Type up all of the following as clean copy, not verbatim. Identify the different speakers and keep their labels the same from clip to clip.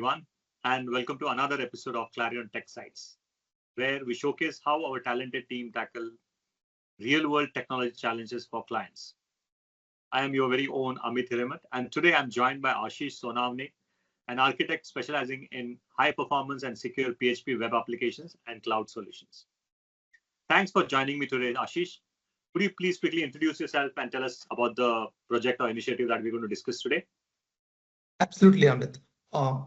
Speaker 1: everyone, and welcome to another episode of Clarion TechSights, where we showcase how our talented team tackle real-world technology challenges for clients. I am your very own Amit Hiramat, and today I'm joined by Ashish Sonavne, an architect specializing in high-performance and secure PHP web applications and cloud solutions. Thanks for joining me today, Ashish. Could you please quickly introduce yourself and tell us about the project or initiative that we're going to discuss today?
Speaker 2: Absolutely, Amit.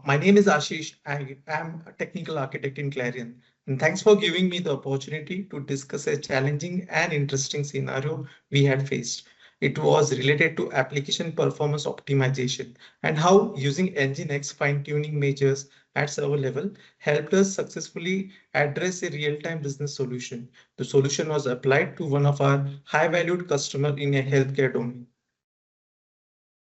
Speaker 2: My name is Ashish. I am a technical architect in Clarion. And thanks for giving me the opportunity to discuss a challenging and interesting scenario we had faced. It was related to application performance optimization and how using NGINX fine-tuning measures at server level helped us successfully address a real-time business solution. The solution was applied to one of our high-valued customers in a healthcare domain.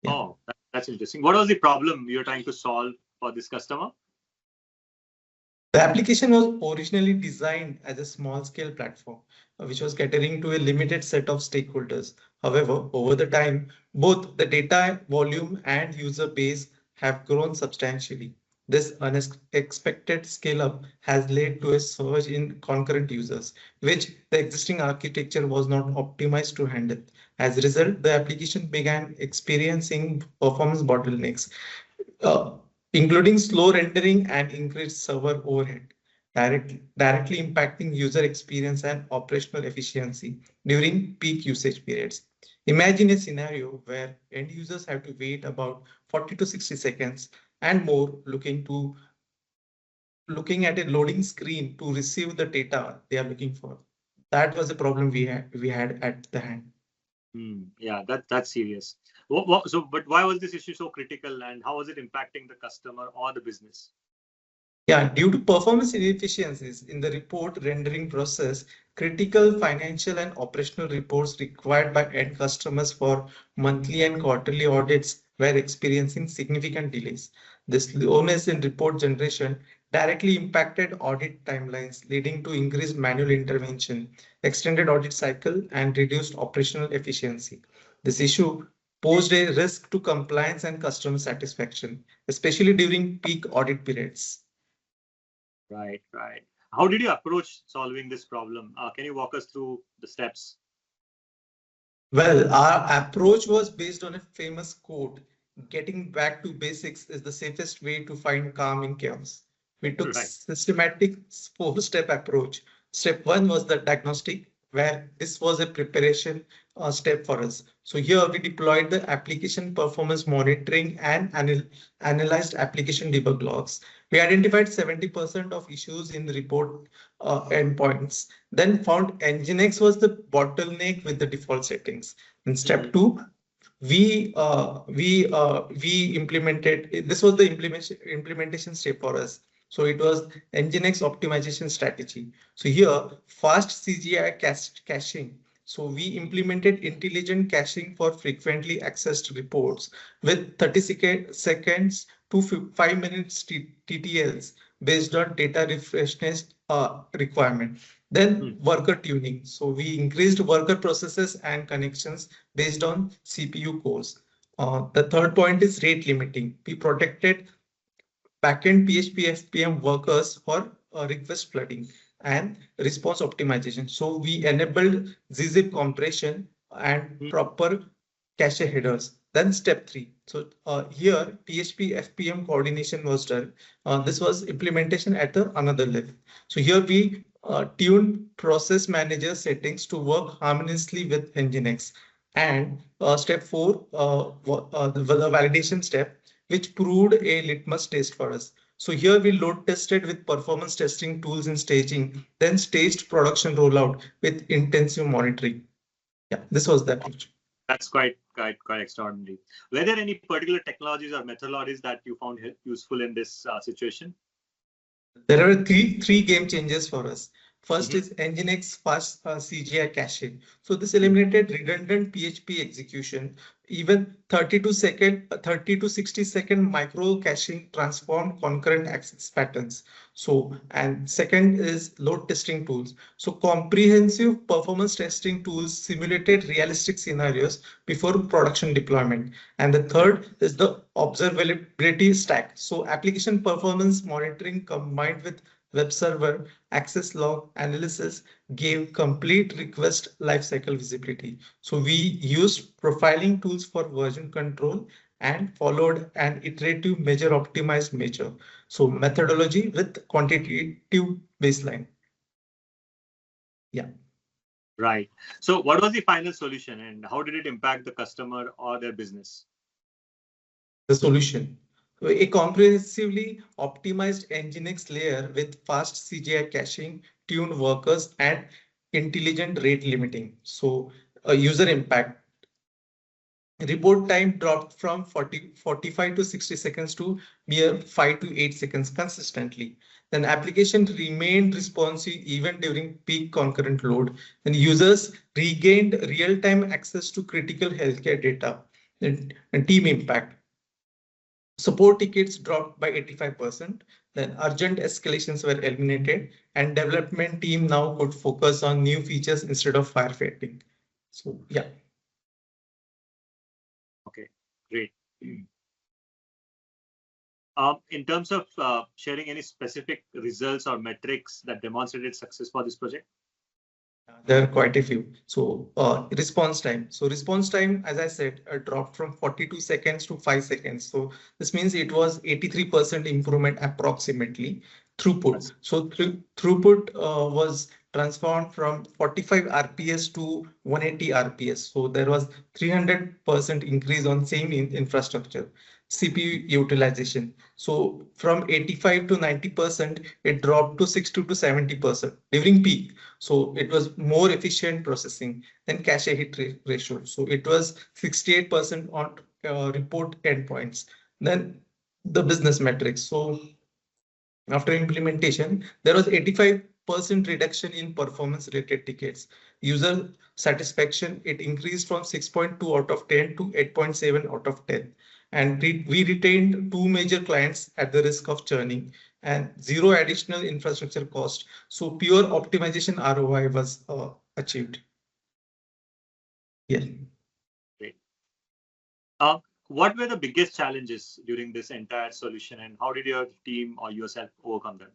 Speaker 1: Yeah. Oh, that's interesting. What was the problem you're trying to solve for this customer?
Speaker 2: The application was originally designed as a small-scale platform, which was catering to a limited set of stakeholders. However, over the time, both the data volume and user base have grown substantially. This unexpected scale-up has led to a surge in concurrent users, which the existing architecture was not optimized to handle. As a result, the application began experiencing performance bottlenecks, including slow rendering and increased server overhead, directly impacting user experience and operational efficiency during peak usage periods. Imagine a scenario where end users have to wait about 40 to 60 seconds and more looking at a loading screen to receive the data they are looking for. That was a problem we had at the hand.
Speaker 1: Yeah, that's serious. But why was this issue so critical, and how was it impacting the customer or the business?
Speaker 2: Yeah, due to performance inefficiencies in the report rendering process, critical financial and operational reports required by end customers for monthly and quarterly audits were experiencing significant delays. This slowness in report generation directly impacted audit timelines, leading to increased manual intervention, extended audit cycle, and reduced operational efficiency. This issue posed a risk to compliance and customer satisfaction, especially during peak audit periods.
Speaker 1: Right. How did you approach solving this problem? Can you walk us through the steps?
Speaker 2: Well, our approach was based on a famous quote: getting back to basics is the safest way to find calm in chaos. We took systematic 4-step approach. Step 1 was the diagnostic, where this was a preparation step for us. So here we deployed the application performance monitoring and analyzed application debug logs. We identified 70% of issues in the report endpoints, then found NGINX was the bottleneck with the default settings. In step 2, we implemented, this was the implementation step for us. So it was NGINX optimization strategy. So here, fast CGI caching. So we implemented intelligent caching for frequently accessed reports with 30 seconds to 5 minutes TTLs based on data refreshness requirement. Then worker tuning. So we increased worker processes and connections based on CPU cores. The third point is rate limiting. We protected backend PHP-FPM workers for request flooding and response optimization. So we enabled gzip compression and proper cache headers. Then step 3. So here PHP-FPM coordination was done. This was implementation at another level. So here we tuned process manager settings to work harmoniously with NGINX. And step 4, the validation step, which proved a litmus test for us. So here we load tested with performance testing tools in staging, then staged production rollout with intensive monitoring. Yeah, this was the approach.
Speaker 1: That's quite extraordinary. Were there any particular technologies or methodologies that you found useful in this situation?
Speaker 2: There are three game changers for us. First is NGINX fast CGI caching. So this eliminated redundant PHP execution. Even 30 to 60-second micro caching transformed concurrent access patterns. So, and second is load testing tools. So comprehensive performance testing tools simulated realistic scenarios before production deployment. And the third is the observability stack. So application performance monitoring combined with web server access log analysis gave complete request lifecycle visibility. So we used profiling tools for version control and followed an iterative measure optimized measure. So methodology with quantitative baseline. Yeah.
Speaker 1: Right. So what was the final solution and how did it impact the customer or their business?
Speaker 2: The solution. So a comprehensively optimized NGINX layer with fast CGI caching, tuned workers, and intelligent rate limiting. So a user impact. Report time dropped from 45 to 60 seconds to mere 5 to 8 seconds consistently. Then application remained responsive even during peak concurrent load. Then users regained real-time access to critical healthcare data. And team impact. Support tickets dropped by 85%. Then urgent escalations were eliminated and development team now could focus on new features instead of firefighting. So yeah.
Speaker 1: Okay, great. In terms of sharing any specific results or metrics that demonstrated success for this project?
Speaker 2: There are quite a few. So response time. So response time, as I said, dropped from 42 seconds to 5 seconds. So this means it was 83% improvement approximately. Throughput. So throughput was transformed from 45 RPS to 180 RPS. So there was 300% increase on same infrastructure. CPU utilization. So from 85 to 90%, it dropped to 60 to 70% during peak. So it was more efficient processing than cache hit ratio. So it was 68% on report endpoints. Then the business metrics. So after implementation, there was 85% reduction in performance related tickets. User satisfaction, it increased from 6.2 out of 10 to 8.7 out of 10. And we retained two major clients at the risk of churning and zero additional infrastructure cost. So pure optimization ROI was achieved. Yeah.
Speaker 1: Great. What were the biggest challenges during this entire solution and how did your team or yourself overcome them?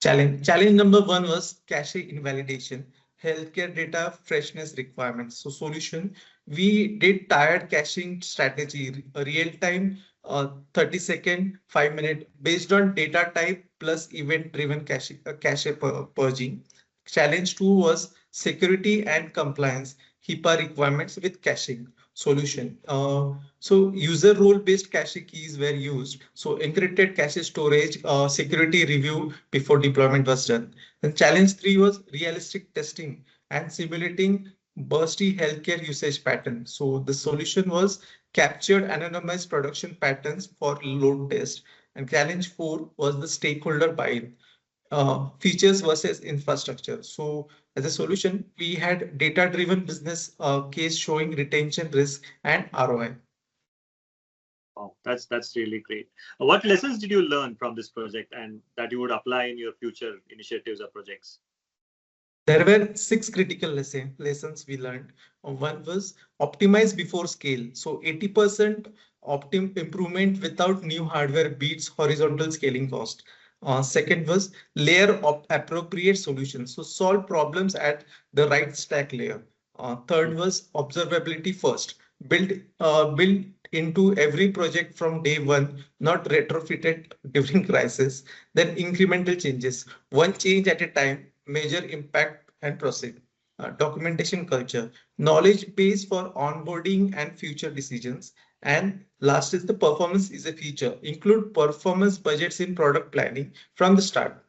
Speaker 2: Challenge number one was cache invalidation, healthcare data freshness requirements. So solution, we did tired caching strategy, a real time 30-second, 5-minute based on data type plus event driven cache purging. Challenge two was security and compliance, HIPAA requirements with caching solution. So user role based cache keys were used. So encrypted cache storage, security review before deployment was done. Then challenge three was realistic testing and simulating bursty healthcare usage pattern. So the solution was captured anonymized production patterns for load test. And challenge four was the stakeholder buy-in. Features versus infrastructure. So as a solution, we had data-driven business case showing retention risk and ROI.
Speaker 1: Oh, that's really great. What lessons did you learn from this project and that you would apply in your future initiatives or projects?
Speaker 2: There were 6 critical lessons we learned. One was optimize before scale. So 80% improvement without new hardware beats horizontal scaling cost. Second was layer of appropriate solutions. So solve problems at the right stack layer. Third was observability first. Build into every project from day one, not retrofitted during crisis. Then incremental changes, one change at a time, measure impact and proceed. Documentation culture, knowledge base for onboarding and future decisions. And last is the performance is a feature. Include performance budgets in product planning from the start.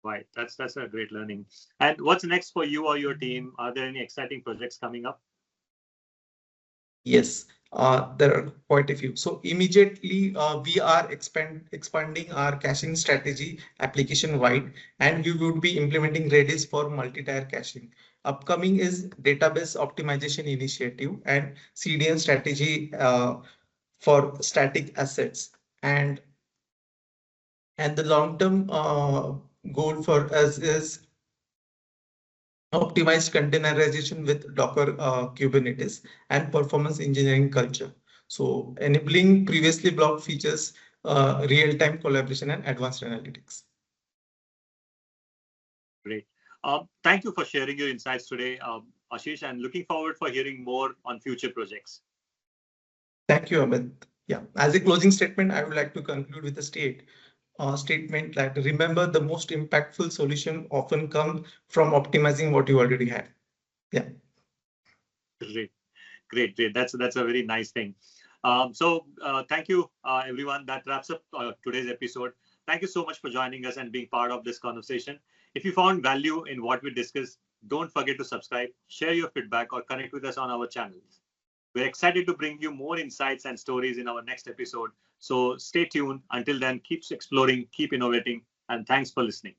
Speaker 1: Right, that's a great learning. And what's next for you or your team? Are there any exciting projects coming up?
Speaker 2: Yes, there are quite a few. So immediately we are expanding our caching strategy application wide, and we would be implementing Redis for multi-tier caching. Upcoming is database optimization initiative and CDN strategy for static assets. And the long-term goal for us is optimized containerization with Docker, Kubernetes, and performance engineering culture. So enabling previously blocked features, real-time collaboration, and advanced analytics.
Speaker 1: Great. Thank you for sharing your insights today, Ashish, and looking forward for hearing more on future projects.
Speaker 2: Thank you, Amit. Yeah, as a closing statement, I would like to conclude with a statement that remember the most impactful solution often comes from optimizing what you already have. Yeah.
Speaker 1: Great, great. That's a very nice thing. Thank you, everyone. That wraps up today's episode. Thank you so much for joining us and being part of this conversation. If you found value in what we discussed, don't forget to subscribe, share your feedback, or connect with us on our channels. We're excited to bring you more insights and stories in our next episode. So stay tuned. Until then, keep exploring, keep innovating, and thanks for listening.